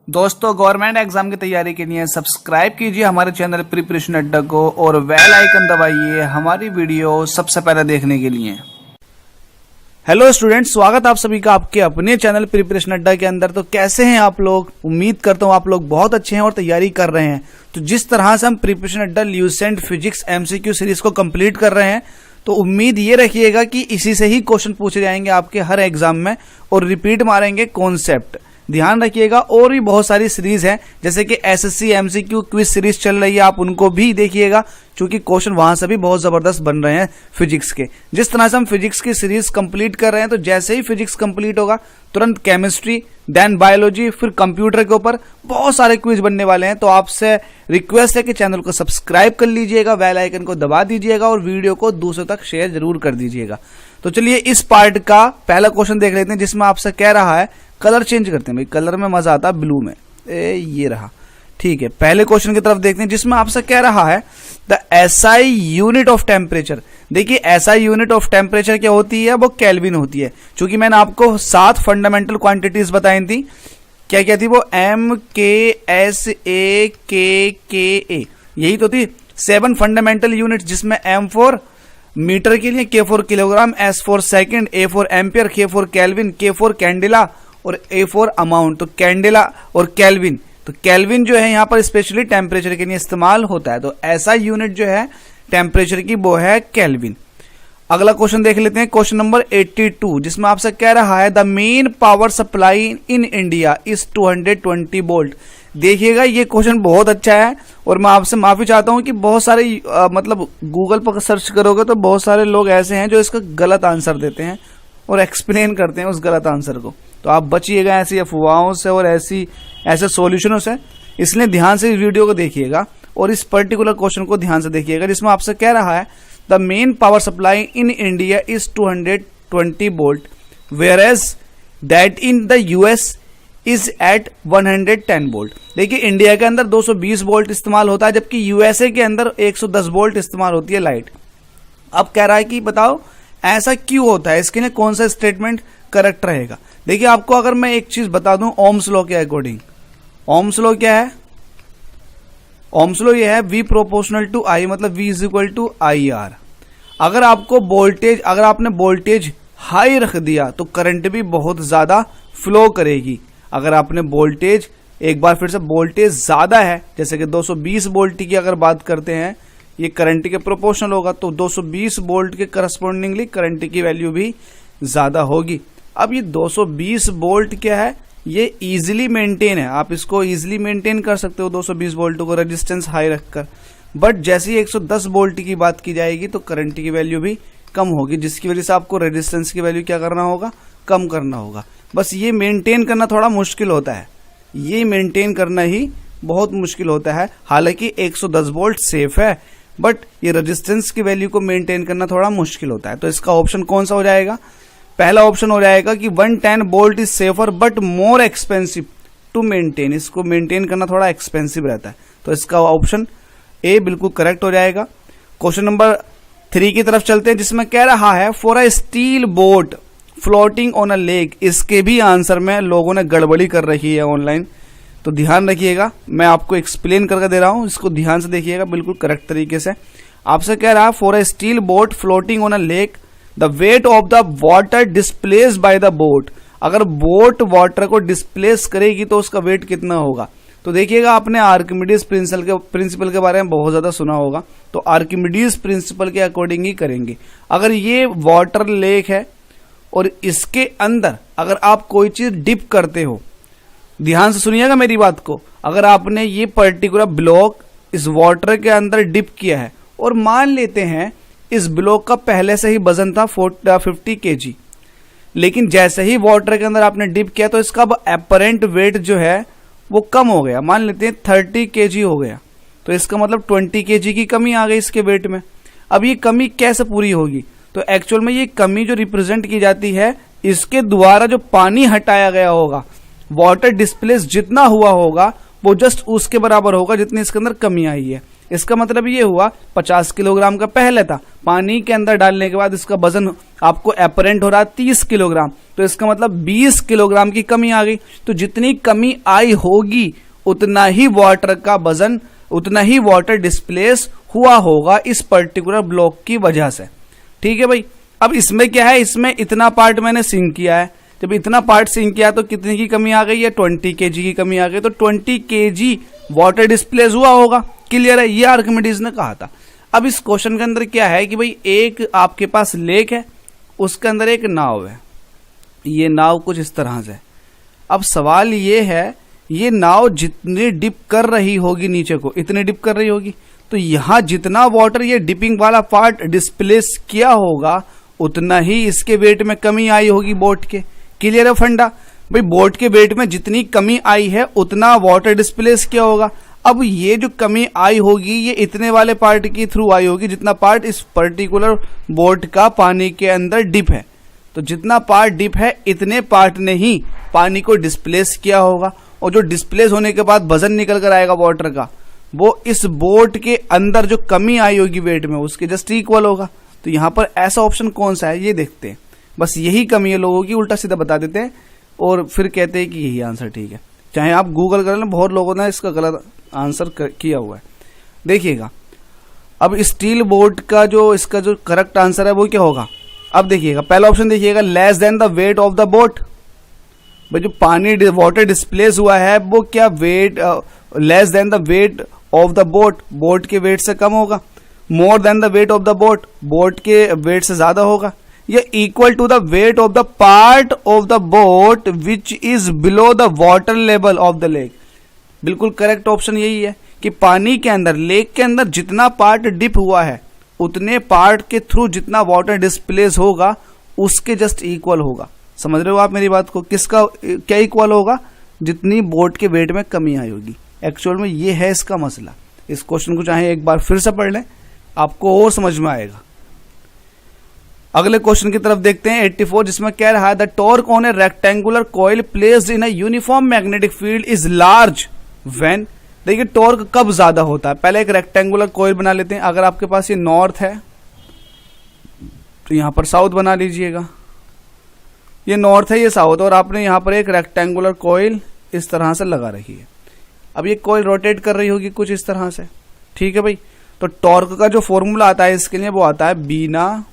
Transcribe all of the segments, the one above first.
दोस्तों, government exam की तैयारी के लिए सब्सक्राइब कीजिए हमारे चैनल प्रिपरेशन अड्डा को और बेल आइकन दबाइए हमारी वीडियो सबसे पहले देखने के लिए। हेलो स्टूडेंट्स, स्वागत आप सभी का आपके अपने चैनल प्रिपरेशन अड्डा के अंदर। तो कैसे हैं आप लोग? उम्मीद करता हूं आप लोग बहुत अच्छे हैं और तैयारी कर रहे हैं। तो जिस तरह से हम प्रिपरेशन अड्डा ल्यूसेंट फिजिक्स एमसीक्यू सीरीज को कंप्लीट कर रहे हैं, तो उम्मीद ये रखिएगा कि इसी से ही क्वेश्चन पूछे जाएंगे आपके हर एग्जाम में और रिपीट मारेंगे कॉन्सेप्ट। ध्यान रखिएगा। और भी बहुत सारी सीरीज हैं, जैसे कि एसएससी एमसीक्यू क्विज सीरीज चल रही है, आप उनको भी देखिएगा क्योंकि क्वेश्चन वहां से भी बहुत जबरदस्त बन रहे हैं फिजिक्स के। जिस तरह से हम फिजिक्स की सीरीज कंप्लीट कर रहे हैं, तो जैसे ही फिजिक्स कंप्लीट होगा तुरंत केमिस्ट्री, देन बायोलॉजी, फिर कंप्यूटर के ऊपर बहुत सारे क्विज बनने वाले हैं। तो आपसे रिक्वेस्ट है कि चैनल को सब्सक्राइब कर लीजिएगा, बेल आइकन को दबा दीजिएगा और वीडियो को दूसरों तक शेयर जरूर कर दीजिएगा। तो चलिए इस पार्ट का पहला क्वेश्चन देख लेते हैं, जिसमें आपसे कह रहा है, कलर चेंज करते हैं भाई, कलर में मजा आता है ब्लू में। ये रहा, ठीक है। पहले क्वेश्चन की तरफ देखते हैं, जिसमें आपसे कह रहा है the SI unit of temperature. देखिए एसआई यूनिट ऑफ टेम्परेचर क्या होती है? वो केल्विन होती है। चूंकि मैंने आपको 7 फंडामेंटल क्वांटिटीज बताई थी, क्या क्या थी वो? एम के एस ए के ए, यही तो थी 7 फंडामेंटल यूनिट, जिसमें एम फॉर मीटर के लिए, के for kilogram, S for second, A for ampere, के फॉर केल्विन, के फॉर कैंडिला और ए फॉर अमाउंट। तो कैंडिला और केल्विन, तो केल्विन जो है यहाँ पर स्पेशली टेम्परेचर के लिए इस्तेमाल होता है। तो ऐसा यूनिट जो है टेम्परेचर की वो है केल्विन। अगला क्वेश्चन देख लेते हैं, क्वेश्चन नंबर 82, जिसमें आपसे कह रहा है the main power supply in India is 220 volt. देखिएगा ये क्वेश्चन बहुत अच्छा है और मैं आपसे माफी चाहता हूं कि बहुत सारे मतलब गूगल पर सर्च करोगे तो बहुत सारे लोग ऐसे हैं जो इसका गलत आंसर देते हैं और एक्सप्लेन करते हैं उस गलत आंसर को। तो आप बचिएगा ऐसी अफवाहों से और ऐसे सॉल्यूशनों से, इसलिए ध्यान से इस वीडियो को देखिएगा और इस पर्टिकुलर क्वेश्चन को ध्यान से देखिएगा, जिसमें आपसे कह रहा है the main power supply in India is 220 volt whereas that in the US is at 110 volt. देखिए इंडिया के अंदर 220 वोल्ट इस्तेमाल होता है, जबकि यूएसए के अंदर 110 वोल्ट इस्तेमाल होती है लाइट। अब कह रहा है कि बताओ ऐसा क्यों होता है, इसके लिए कौन सा स्टेटमेंट करेक्ट रहेगा। देखिए आपको अगर मैं एक चीज बता दूं, ओम्स लॉ के अकॉर्डिंग, ओम्स लॉ क्या है? ओम्स लॉ ये है V प्रोपोर्शनल टू I, मतलब V is equal to IR। अगर आपको वोल्टेज, अगर आपने वोल्टेज हाई रख दिया तो करंट भी बहुत ज्यादा फ्लो करेगी। अगर आपने वोल्टेज, एक बार फिर से, वोल्टेज ज्यादा है, जैसे कि 220 वोल्ट की अगर बात करते हैं, ये करंट के प्रोपोर्शनल होगा, तो 220 वोल्ट के करस्पॉन्डिंगली करंट की वैल्यू भी ज्यादा होगी। अब ये 220 वोल्ट क्या है? ये इजीली मेंटेन है, आप इसको इजीली मेंटेन कर सकते हो 220 वोल्ट को रेजिस्टेंस हाई रखकर। बट जैसे ही 110 वोल्ट की बात की जाएगी तो करंट की वैल्यू भी कम होगी, जिसकी वजह से आपको रेजिस्टेंस की वैल्यू क्या करना होगा? कम करना होगा। बस ये मेंटेन करना थोड़ा मुश्किल होता है, ये मेंटेन करना ही बहुत मुश्किल होता है। हालांकि 110 वोल्ट सेफ है, बट ये रेजिस्टेंस की वैल्यू को मेंटेन करना थोड़ा मुश्किल होता है। तो इसका ऑप्शन कौन सा हो जाएगा? पहला ऑप्शन हो जाएगा कि 110 volt is safer but more expensive to maintain. इसको मेंटेन करना थोड़ा एक्सपेंसिव रहता है, तो इसका ऑप्शन ए बिल्कुल करेक्ट हो जाएगा। क्वेश्चन नंबर 3 की तरफ चलते हैं, जिसमें कह रहा है for a steel boat floating on a lake. इसके भी आंसर में लोगों ने गड़बड़ी कर रखी है ऑनलाइन, तो ध्यान रखिएगा, मैं आपको एक्सप्लेन करके दे रहा हूं, इसको ध्यान से देखिएगा बिल्कुल करेक्ट तरीके से। आपसे कह रहा है for a steel boat floating on a lake the weight of the water displace by the boat. अगर बोट वाटर को डिस्प्लेस करेगी तो उसका वेट कितना होगा? तो देखिएगा, आपने आर्किमिडीज प्रिंसिपल के बारे में बहुत ज्यादा सुना होगा, तो आर्किमिडीज प्रिंसिपल के अकॉर्डिंग ही करेंगे। अगर ये वाटर लेक है और इसके अंदर अगर आप कोई चीज डिप करते हो, ध्यान से सुनिएगा मेरी बात को, अगर आपने ये पर्टिकुलर ब्लॉक इस वाटर के अंदर डिप किया है और मान लेते हैं इस ब्लॉक का पहले से ही वजन था 50 kg, लेकिन जैसे ही वाटर के अंदर आपने डिप किया तो इसका अपरेंट वेट जो है वो कम हो गया, मान लेते हैं 30 kg हो गया, तो इसका मतलब 20 kg की कमी आ गई इसके वेट में। अब ये कमी कैसे पूरी होगी? तो एक्चुअल में ये कमी जो रिप्रेजेंट की जाती है, इसके द्वारा जो पानी हटाया गया होगा, वाटर डिस्प्लेस जितना हुआ होगा वो जस्ट उसके बराबर होगा जितनी इसके अंदर कमी आई है। इसका मतलब ये हुआ 50 किलोग्राम का पहले था, पानी के अंदर डालने के बाद इसका वजन आपको अपरेंट हो रहा है 30 किलोग्राम, तो इसका मतलब 20 किलोग्राम की कमी आ गई। तो जितनी कमी आई होगी उतना ही वाटर का वजन, उतना ही वाटर डिस्प्लेस हुआ होगा इस पर्टिकुलर ब्लॉक की वजह से। ठीक है भाई। अब इसमें क्या है, इसमें इतना पार्ट मैंने सिंक किया है, जब इतना पार्ट सिंक किया तो कितने की कमी आ गई है, 20 kg की कमी आ गई, तो 20 kg वाटर डिस्प्लेस हुआ होगा। क्लियर है, ये आर्किमिडीज ने कहा था। अब इस क्वेश्चन के अंदर क्या है कि भाई एक आपके पास लेक है, उसके अंदर एक नाव है, ये नाव कुछ इस तरह से। अब सवाल ये है, ये नाव जितनी डिप कर रही होगी नीचे को, इतनी डिप कर रही होगी, तो यहां जितना वाटर ये डिपिंग वाला पार्ट डिस्प्लेस किया होगा उतना ही इसके वेट में कमी आई होगी बोट के। क्लियर है फंडा भाई, बोट के वेट में जितनी कमी आई है उतना वाटर डिस्प्लेस किया होगा। अब ये जो कमी आई होगी ये इतने वाले पार्ट के थ्रू आई होगी जितना पार्ट इस पर्टिकुलर बोट का पानी के अंदर डिप है। तो जितना पार्ट डिप है इतने पार्ट ने ही पानी को डिस्प्लेस किया होगा, और जो डिस्प्लेस होने के बाद वजन निकल कर आएगा वाटर का, वो इस बोट के अंदर जो कमी आई होगी वेट में उसके जस्ट इक्वल होगा। तो यहां पर ऐसा ऑप्शन कौन सा है ये देखते हैं। बस यही कमी है लोगों की, उल्टा सीधा बता देते हैं और फिर कहते हैं कि यही आंसर ठीक है। चाहे आप गूगल कर लें, बहुत लोगों ने इसका गलत आंसर किया हुआ है। देखिएगा, अब स्टील बोट का जो इसका जो करेक्ट आंसर है वो क्या होगा। अब देखिएगा, पहला ऑप्शन देखिएगा, less than the weight of the boat. भाई जो पानी वाटर डिस्प्लेस हुआ है वो क्या weight, less than the weight of the boat, boat के वेट से कम होगा। More than the weight of the boat, boat के वेट से ज्यादा होगा। या equal to the weight of the part of the boat which is below the water level of the lake. बिल्कुल करेक्ट ऑप्शन यही है कि पानी के अंदर, लेक के अंदर जितना पार्ट डिप हुआ है उतने पार्ट के थ्रू जितना वाटर डिस्प्लेस होगा उसके जस्ट इक्वल होगा। समझ रहे हो आप मेरी बात को, किसका क्या इक्वल होगा, जितनी बोट के वेट में कमी आई होगी। एक्चुअल में ये है इसका मसला। इस क्वेश्चन को चाहे एक बार फिर से पढ़ लें, आपको और समझ में आएगा। अगले क्वेश्चन की तरफ देखते हैं 84, जिसमें कह रहा है the torque on A rectangular coil placed in a uniform magnetic field is large when. देखिए टॉर्क कब ज्यादा होता है। पहले एक रेक्टेंगुलर कॉइल बना लेते हैं। अगर आपके पास ये नॉर्थ है तो यहां पर साउथ बना लीजिएगा। ये नॉर्थ है, ये साउथ, और आपने यहां पर एक रेक्टेंगुलर कॉइल इस तरह से लगा रखी है। अब ये कॉइल रोटेट कर रही होगी कुछ इस तरह से। ठीक है भाई, तो टॉर्क का जो फॉर्मूला आता है इसके लिए वो आता है बीना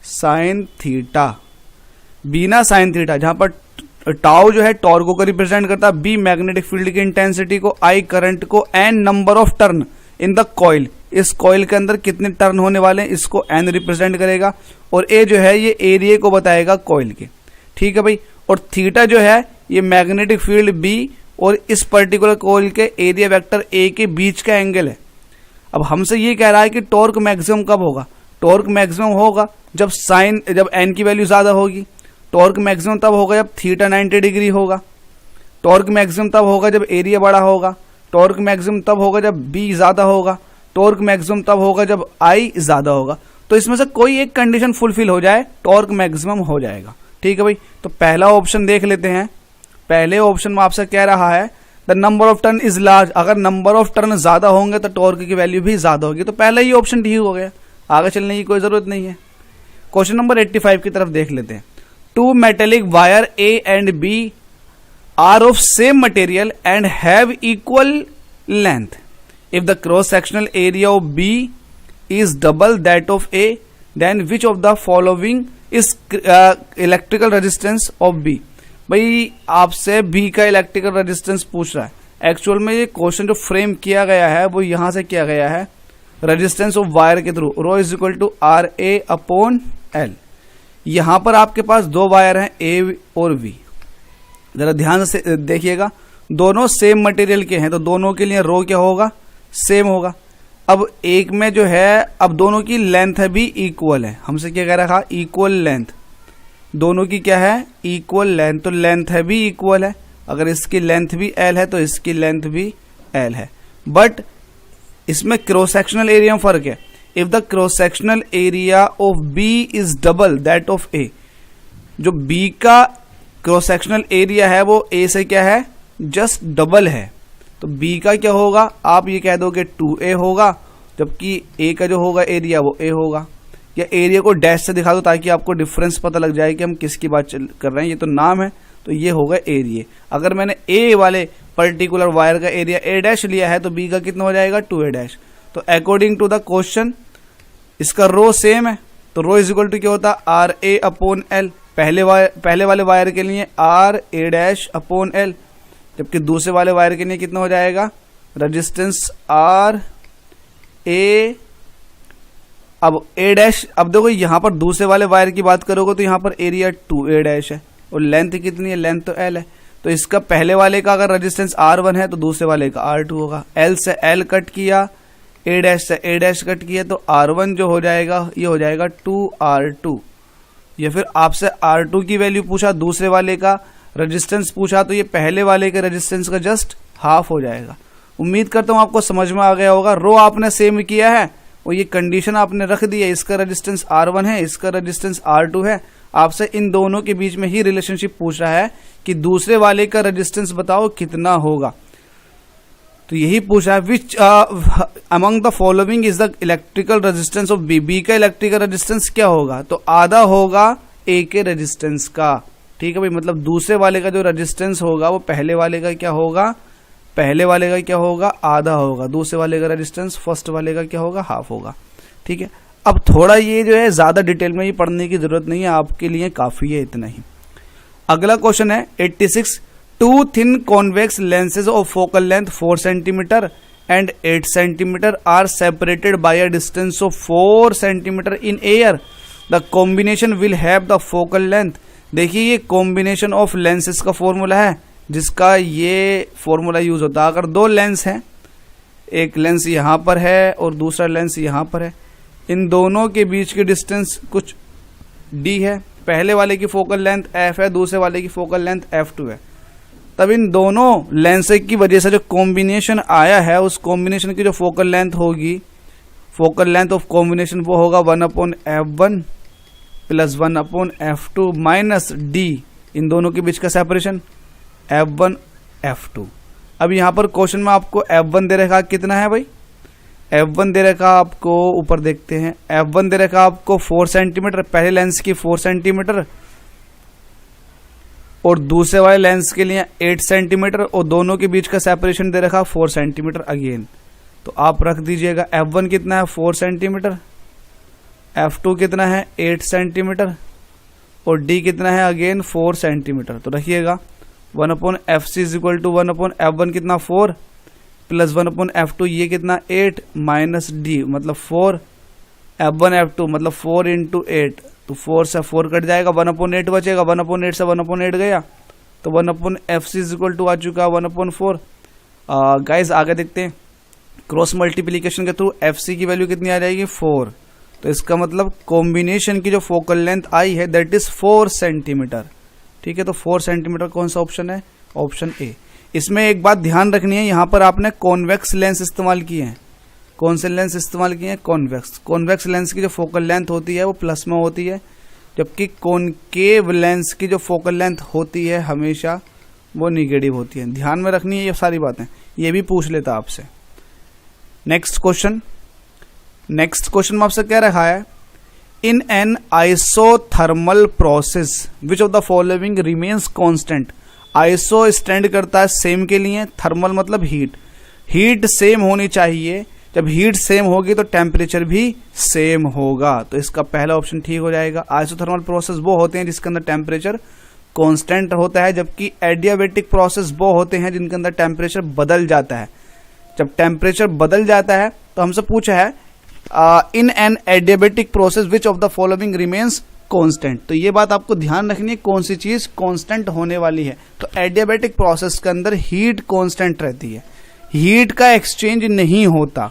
साइन थीटा। बीना साइन थीटा, जहां पर टाउ जो है टॉर्क को रिप्रेजेंट करता है, बी मैग्नेटिक फील्ड की इंटेंसिटी को, आई करंट को, N number of turn in the coil, इस कॉइल के अंदर कितने टर्न होने वाले हैं इसको एन रिप्रेजेंट करेगा, और ए जो है ये एरिया को बताएगा कॉइल के। ठीक है भाई, और थीटा जो है ये मैग्नेटिक फील्ड बी और इस पर्टिकुलर कॉइल के एरिया वेक्टर ए के बीच का एंगल है। अब हमसे ये कह रहा है कि टॉर्क मैक्सिमम कब होगा। टॉर्क मैक्सिमम होगा जब एन की वैल्यू ज्यादा होगी। टॉर्क मैक्सिमम तब होगा जब थीटा 90 डिग्री होगा। टॉर्क मैक्सिमम तब होगा जब एरिया बड़ा होगा। टॉर्क मैक्सिमम तब होगा जब बी ज्यादा होगा। टॉर्क मैक्सिमम तब होगा जब आई ज्यादा होगा। तो इसमें से कोई एक कंडीशन फुलफिल हो जाए, टॉर्क मैक्सिमम हो जाएगा। ठीक है भाई, तो पहला ऑप्शन देख लेते हैं। पहले ऑप्शन में आपसे कह रहा है the number of turn is large. अगर नंबर ऑफ टर्न ज्यादा होंगे तो टॉर्क की वैल्यू भी ज्यादा होगी। तो पहला ही ऑप्शन ठीक हो गया, आगे चलने की कोई जरूरत नहीं है। क्वेश्चन नंबर 85 की तरफ देख लेते हैं। Two metallic wire A and B are of same material and have equal length. If the cross sectional area of B is double that of A, then which of the following is electrical resistance of B. भाई आपसे B का electrical resistance पूछ रहा है। Actual में ये question जो frame किया गया है वो यहां से किया गया है रेजिस्टेंस ऑफ वायर के through, rho is equal to R A upon L. यहां पर आपके पास दो वायर हैं ए और वी। जरा ध्यान से देखिएगा, दोनों सेम मटेरियल के हैं तो दोनों के लिए रो क्या होगा, सेम होगा। अब एक में जो है, अब दोनों की लेंथ भी इक्वल है। हमसे क्या कह रहा है, इक्वल लेंथ। दोनों की क्या है, इक्वल लेंथ। तो लेंथ है भी इक्वल है। अगर इसकी लेंथ भी एल है तो इसकी लेंथ भी एल है। बट इसमें क्रॉस सेक्शनल एरिया में फर्क है। If the cross sectional area of B is double that of A, जो बी का क्रॉस सेक्शनल एरिया है वो ए से क्या है, जस्ट डबल है। तो बी का क्या होगा, आप ये कह दोगे 2a होगा, जबकि ए का जो होगा एरिया वो ए होगा। या एरिया को डैश से दिखा दो ताकि आपको डिफरेंस पता लग जाए कि हम किसकी बात कर रहे हैं। ये तो नाम है, तो ये होगा एरिया। अगर मैंने ए वाले पर्टिकुलर वायर का एरिया ए डैश लिया है तो बी का कितना हो जाएगा 2a डैश। तो अकॉर्डिंग टू द क्वेश्चन इसका रो सेम है, तो रो इज इक्वल टू क्या होता है आर ए अपॉन एल। पहले वाले वायर के लिए R A dash upon L, जबकि दूसरे वाले वायर के लिए कितना हो जाएगा रेजिस्टेंस आर ए। अब ए डैश, अब देखो यहां पर दूसरे वाले वायर की बात करोगे तो यहां पर एरिया 2a डैश है और लेंथ कितनी है, लेंथ तो l है। तो इसका पहले वाले का अगर रेजिस्टेंस R1 है तो दूसरे वाले का R2 होगा। L से L कट किया, A डैश से A डैश कट किया, तो R1 जो हो जाएगा ये हो जाएगा 2R2। या फिर आपसे R2 की वैल्यू पूछा, दूसरे वाले का रेजिस्टेंस पूछा, तो ये पहले वाले के रेजिस्टेंस का जस्ट हाफ हो जाएगा। उम्मीद करता हूं आपको समझ में आ गया होगा। रो आपने सेम किया है और ये कंडीशन आपने रख दी है, इसका रेजिस्टेंस R1 है, इसका रेजिस्टेंस R2 है। आपसे इन दोनों के बीच में ही रिलेशनशिप पूछ रहा है कि दूसरे वाले का रेजिस्टेंस बताओ कितना होगा। तो यही पूछ रहा है which among the following is the electrical resistance of B. B का इलेक्ट्रिकल रेजिस्टेंस क्या होगा, तो आधा होगा ए के रेजिस्टेंस का। ठीक है भाई, मतलब दूसरे वाले का जो रेजिस्टेंस होगा वो पहले वाले का क्या होगा, पहले वाले का क्या होगा आधा होगा, दूसरे वाले का रेजिस्टेंस फर्स्ट वाले का क्या होगा हाफ होगा। ठीक है, अब थोड़ा ये जो है ज्यादा डिटेल में ही पढ़ने की जरूरत नहीं है, आपके लिए काफी है इतना ही। अगला क्वेश्चन है 86, two thin convex lenses of focal length 4 centimetre and 8 centimetre are separated by a distance of 4 centimetre in air, the combination will have the focal length. देखिए ये कॉम्बिनेशन ऑफ लेंसेज का फॉर्मूला है जिसका ये formula use होता है। अगर दो लेंस हैं, एक लेंस यहां पर है और दूसरा लेंस यहां पर है, इन दोनों के बीच की डिस्टेंस कुछ d है, पहले वाले की फोकल लेंथ f है, दूसरे वाले की फोकल लेंथ f2 है। तब इन दोनों लेंस की वजह से जो कॉम्बिनेशन आया है उस कॉम्बिनेशन की जो फोकल लेंथ होगी, फोकल लेंथ ऑफ कॉम्बिनेशन वो होगा 1/f1 plus 1/f2 minus d, इन दोनों के बीच का सेपरेशन f1 f2। अब यहां पर क्वेश्चन में आपको f1 दे रखा कितना है भाई, f1 दे रखा आपको, ऊपर देखते हैं, f1 दे रखा आपको 4 सेंटीमीटर, पहले लेंस की 4 सेंटीमीटर और दूसरे वाले लेंस के लिए 8 सेंटीमीटर और दोनों के बीच का सेपरेशन दे रखा 4 सेंटीमीटर अगेन। तो आप रख दीजिएगा f1 कितना है 4 सेंटीमीटर, f2 कितना है 8 सेंटीमीटर और d कितना है अगेन 4 सेंटीमीटर। तो रखिएगा 1/fc is equal to 1/f1 कितना 4 प्लस 1/f2 ये कितना 8 माइनस d मतलब 4, f1 f2 मतलब 4 इंटू 8, तो 4 से 4 कट जाएगा, 1/8 बचेगा, 1/8 से 1/8 गया, तो 1/fc इज इक्वल टू आ चुका 1/4। गाइस आगे देखते हैं, क्रॉस मल्टीप्लीकेशन के थ्रू fc की वैल्यू कितनी आ जाएगी 4, तो इसका मतलब कॉम्बिनेशन की जो फोकल लेंथ आई है दैट इज 4 सेंटीमीटर। ठीक है, तो 4 सेंटीमीटर कौन सा ऑप्शन है, ऑप्शन ए। इसमें एक बात ध्यान रखनी है, यहां पर आपने कॉन्वेक्स लेंस इस्तेमाल किए हैं। कौन से लेंस इस्तेमाल किए हैं, कॉन्वेक्स। कॉन्वेक्स लेंस की जो फोकल लेंथ होती है वो प्लस में होती है, जबकि कॉनकेव लेंस की जो फोकल लेंथ होती है हमेशा वो निगेटिव होती है। ध्यान में रखनी है ये सारी बातें, ये भी पूछ लेता आपसे। नेक्स्ट क्वेश्चन में आपसे क्या रखा है, in an isothermal process which of the following remains constant. Iso stand करता है सेम के लिए, थर्मल मतलब हीट सेम होनी चाहिए, जब हीट सेम होगी तो टेम्परेचर भी सेम होगा, तो इसका पहला ऑप्शन ठीक हो जाएगा। आइसोथर्मल प्रोसेस वो होते हैं जिसके अंदर टेम्परेचर कांस्टेंट होता है, जबकि एडियाबेटिक प्रोसेस वो होते हैं जिनके अंदर टेम्परेचर बदल जाता है। जब टेम्परेचर बदल जाता है तो हमसे पूछा है in an adiabatic process which of the following remains constant, तो ये बात आपको ध्यान रखनी है कौन सी चीज कांस्टेंट होने वाली है। तो एडियाबेटिक प्रोसेस के अंदर हीट कांस्टेंट रहती है, हीट का एक्सचेंज नहीं होता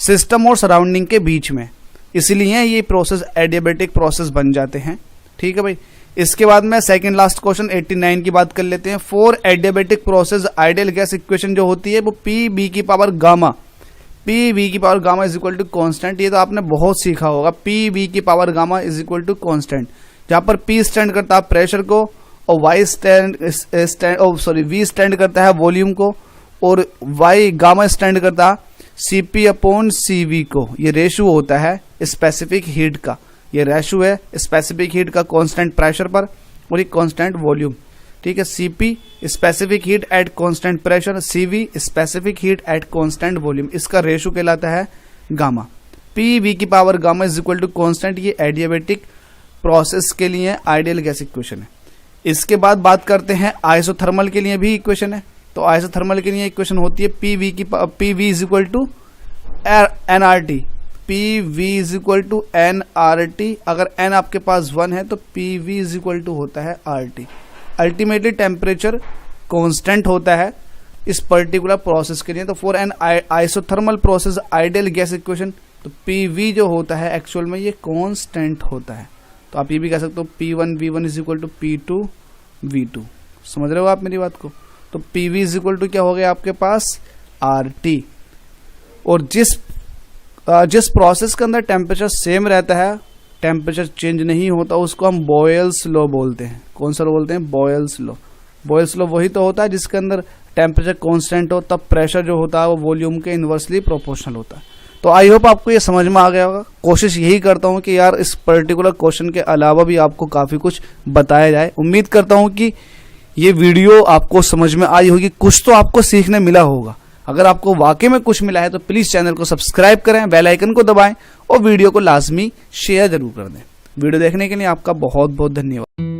सिस्टम और सराउंडिंग के बीच में, इसलिए ये प्रोसेस एडियाबेटिक प्रोसेस बन जाते हैं। ठीक है भाई, इसके बाद में सेकंड लास्ट क्वेश्चन 89 की बात कर लेते हैं। For adiabatic process ideal gas equation जो होती है वो PV की पावर गामा, PV की power gamma is equal to constant. ये तो आपने बहुत सीखा होगा, PV की power gamma is equal to constant, जहां पर P स्टैंड करता है प्रेशर को और V स्टैंड करता है वॉल्यूम को, और y गामा स्टैंड करता Cp अपॉन Cv को। ये रेशो होता है स्पेसिफिक हीट का, ये रेशो है स्पेसिफिक हीट का कांस्टेंट प्रेशर पर और एक कांस्टेंट वॉल्यूम। ठीक है, Cp specific heat at constant pressure, Cv specific heat at constant volume, इसका रेशो कहलाता है गामा। PV की power gamma is equal to constant, ये एडियाबेटिक प्रोसेस के लिए आइडियल गैस इक्वेशन है। इसके बाद बात करते हैं आइसोथर्मल के लिए भी इक्वेशन है। तो आइसोथर्मल के लिए इक्वेशन होती है PV is equal to nRT, PV is equal to nRT। अगर n आपके पास 1 है तो PV इज इक्वल टू होता है RT। अल्टीमेटली टेम्परेचर कांस्टेंट होता है इस पर्टिकुलर प्रोसेस के लिए। तो for an isothermal process ideal gas equation, तो PV जो होता है एक्चुअल में ये कांस्टेंट होता है। तो आप ये भी कह सकते हो P1 V1 is equal to P2 V2। समझ रहे हो आप मेरी बात को? तो PV इज इक्वल टू क्या हो गया आपके पास RT। और जिस प्रोसेस के अंदर टेम्परेचर सेम रहता है, टेम्परेचर चेंज नहीं होता, उसको हम बॉयल्स लॉ बोलते हैं। कौन सा लॉ बोलते हैं? Boyle's law. बॉयल्स लॉ वही तो होता है जिसके अंदर टेम्परेचर कांस्टेंट हो, तब प्रेशर जो होता है वो वॉल्यूम के इन्वर्सली प्रोपोर्शनल होता है। तो आई होप आपको ये समझ में आ गया होगा। कोशिश यही करता हूँ कि यार इस पर्टिकुलर क्वेश्चन के अलावा भी आपको काफ़ी कुछ बताया जाए। उम्मीद करता हूँ कि ये वीडियो आपको समझ में आई होगी, कुछ तो आपको सीखने मिला होगा। अगर आपको वाकई में कुछ मिला है तो प्लीज़ चैनल को सब्सक्राइब करें, बेल आइकन को दबाएं और वीडियो को लाजमी शेयर जरूर कर दें। वीडियो देखने के लिए आपका बहुत बहुत धन्यवाद।